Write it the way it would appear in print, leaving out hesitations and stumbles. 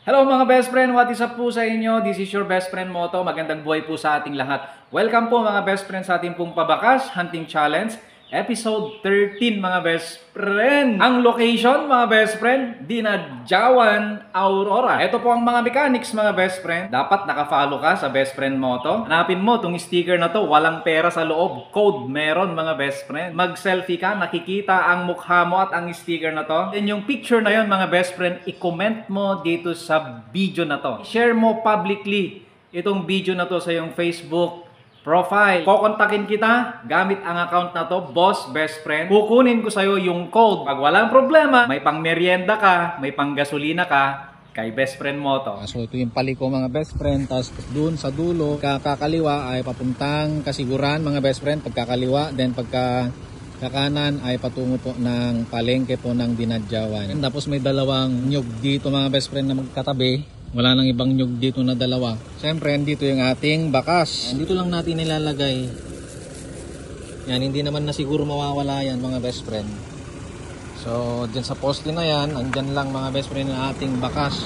Hello mga best friend, what is up po sa inyo? This is your best friend Moto. Magandang buhay po sa ating lahat. Welcome po mga best friend sa ating pong Pabakas Hunting Challenge, episode 13 mga best friend. Ang location mga best friend, Dinadjawan, Aurora. Ito po ang mga mechanics mga best friend. Dapat nakafollow ka sa best friend Moto. Hanapin mo itong sticker na to, walang pera sa loob. Code meron mga best friend. Mag-selfie ka, nakikita ang mukha mo at ang sticker na to. Then yung picture na yon mga best friend, i-comment mo dito sa video na to. Share mo publicly itong video na to sa yung Facebook profile. Kokontakin kita gamit ang account na to, Boss Best Friend. Kukunin ko sa'yo yung code. Pag walang problema, may pang merienda ka, may pang gasolina ka, kay Best Friend Moto. So ito yung paliko mga best friend. Tapos dun sa dulo, kakaliwa ay papuntang Kasiguran mga best friend. Pagkakaliwa, then kakanan ay patungo po ng palengke po ng Dinadjawan. Tapos may dalawang nyug dito mga best friend na magkatabi. Wala nang ibang nyug dito na dalawa. Siyempre, dito yung ating bakas. And dito lang natin nilalagay. Yan, hindi naman na siguro mawawala yan mga best friend. So, dyan sa poste na yan, andyan lang mga best friend ng ating bakas.